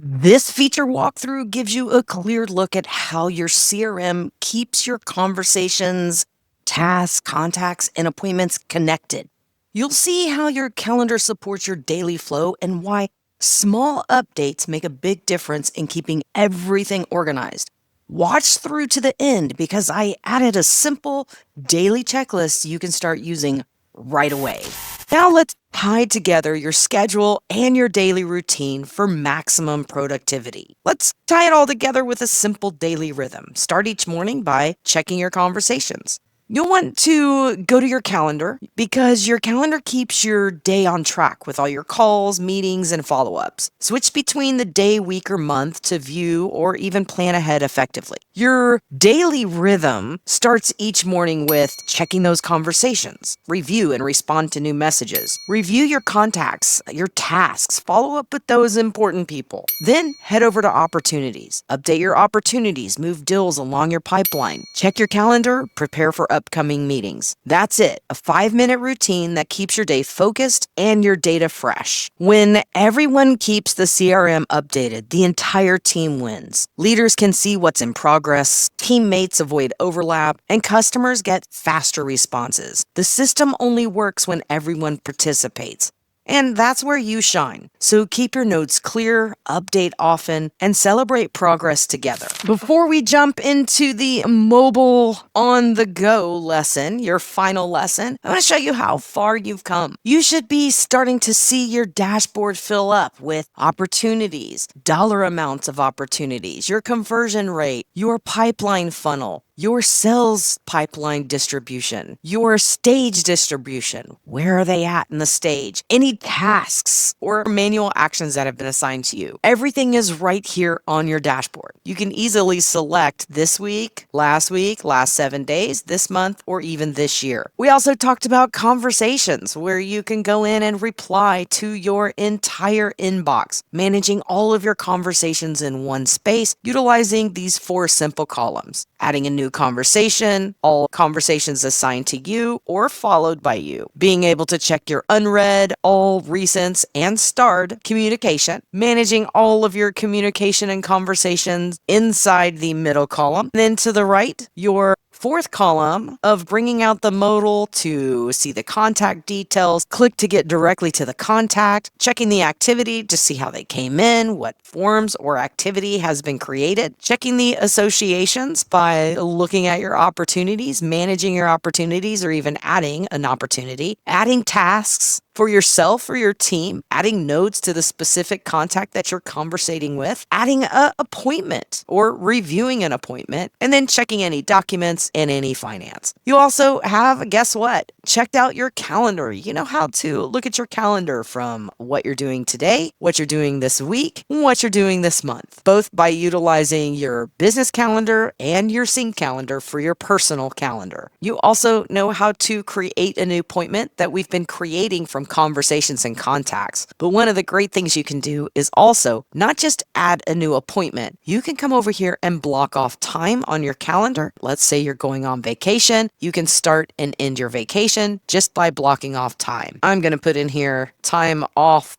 This feature walkthrough gives you a clear look at how your CRM keeps your conversations, tasks, contacts, and appointments connected. You'll see how your calendar supports your daily flow and why small updates make a big difference in keeping everything organized. Watch through to the end because I added a simple daily checklist you can start using right away. Now let's tie together your schedule and your daily routine for maximum productivity. Let's tie it all together with a simple daily rhythm. Start each morning by checking your conversations. You'll want to go to your calendar because your calendar keeps your day on track with all your calls, meetings, and follow-ups. Switch between the day, week, or month to view or even plan ahead effectively. Your daily rhythm starts each morning with checking those conversations, review and respond to new messages, review your contacts, your tasks, follow up with those important people. Then head over to opportunities. Update your opportunities, move deals along your pipeline. Check your calendar, prepare for upcoming meetings. That's it, a 5-minute routine that keeps your day focused and your data fresh. When everyone keeps the CRM updated, the entire team wins. Leaders can see what's in progress, teammates avoid overlap, and customers get faster responses. The system only works when everyone participates. And that's where you shine. So keep your notes clear, update often, and celebrate progress together. Before we jump into the mobile on the go lesson, your final lesson, I'm going to show you how far you've come. You should be starting to see your dashboard fill up with opportunities, dollar amounts of opportunities, your conversion rate, your pipeline funnel, your sales pipeline distribution, your stage distribution. Where are they at in the stage? Any tasks or manual actions that have been assigned to you. Everything is right here on your dashboard. You can easily select this week, last 7 days, this month, or even this year. We also talked about conversations where you can go in and reply to your entire inbox, managing all of your conversations in one space, utilizing these 4 simple columns. Adding a new conversation, all conversations assigned to you or followed by you. Being able to check your unread, all recents, and starred communication. Managing all of your communication and conversations inside the middle column. Then to the right, your 4th column of bringing out the modal to see the contact details, click to get directly to the contact, checking the activity to see how they came in, what forms or activity has been created, checking the associations by looking at your opportunities, managing your opportunities, or even adding an opportunity, adding tasks for yourself or your team, adding notes to the specific contact that you're conversating with, adding an appointment or reviewing an appointment, and then checking any documents and any finance. You also have, guess what? Checked out your calendar. You know how to look at your calendar from what you're doing today, what you're doing this week, what you're doing this month, both by utilizing your business calendar and your sync calendar for your personal calendar. You also know how to create a new appointment that we've been creating from conversations and contacts. But one of the great things you can do is also not just add a new appointment. You can come over here and block off time on your calendar. Let's say you're going on vacation. You can start and end your vacation just by blocking off time. I'm going to put in here time off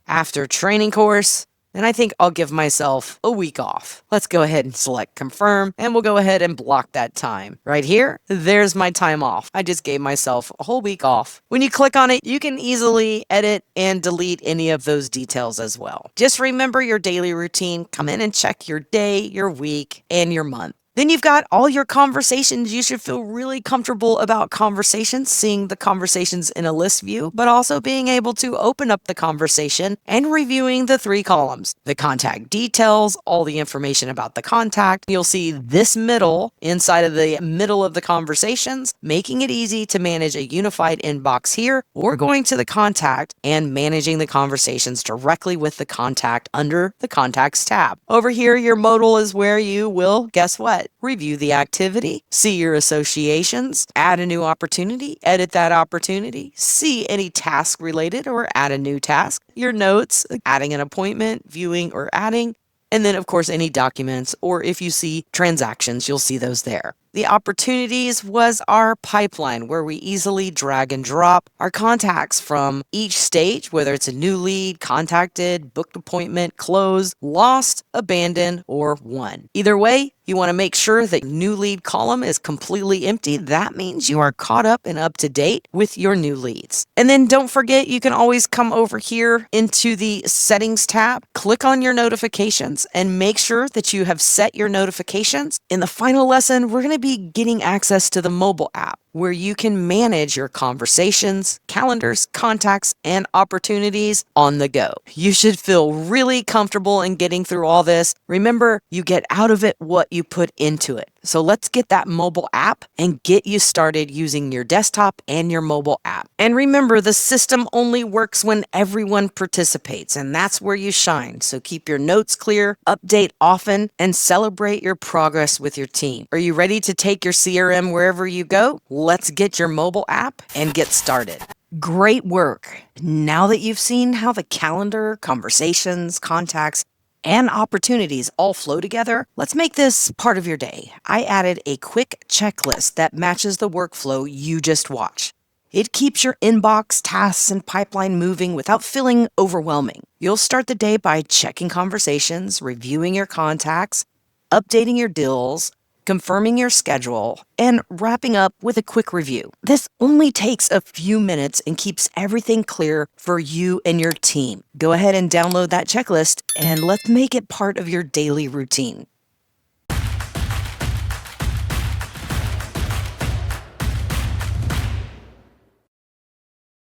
after training course. And I think I'll give myself a week off. Let's go ahead and select confirm, and we'll go ahead and block that time. Right here, there's my time off. I just gave myself a whole week off. When you click on it, you can easily edit and delete any of those details as well. Just remember your daily routine. Come in and check your day, your week, and your month. Then you've got all your conversations. You should feel really comfortable about conversations, seeing the conversations in a list view, but also being able to open up the conversation and reviewing the 3 columns. The contact details, all the information about the contact. You'll see this middle inside of the middle of the conversations, making it easy to manage a unified inbox here, or going to the contact and managing the conversations directly with the contact under the contacts tab. Over here, your modal is where you will, guess what? Review the activity, see your associations, add a new opportunity, edit that opportunity, see any task related or add a new task, your notes, adding an appointment, viewing or adding, and then of course any documents, or if you see transactions, you'll see those there. The opportunities was our pipeline where we easily drag and drop our contacts from each stage, whether it's a new lead, contacted, booked appointment, closed, lost, abandoned, or won. Either way, you want to make sure that new lead column is completely empty. That means you are caught up and up to date with your new leads. And then don't forget, you can always come over here into the settings tab, click on your notifications, and make sure that you have set your notifications. In the final lesson, we're going to be getting access to the mobile app where you can manage your conversations, calendars, contacts, and opportunities on the go. You should feel really comfortable in getting through all this. Remember, you get out of it what you put into it. So let's get that mobile app and get you started using your desktop and your mobile app. And remember, the system only works when everyone participates, and that's where you shine. So keep your notes clear, update often, and celebrate your progress with your team. Are you ready to take your CRM wherever you go? Let's get your mobile app and get started. Great work. Now that you've seen how the calendar, conversations, contacts, and opportunities all flow together, let's make this part of your day. I added a quick checklist that matches the workflow you just watched. It keeps your inbox, tasks, and pipeline moving without feeling overwhelming. You'll start the day by checking conversations, reviewing your contacts, updating your deals, confirming your schedule, and wrapping up with a quick review. This only takes a few minutes and keeps everything clear for you and your team. Go ahead and download that checklist and let's make it part of your daily routine.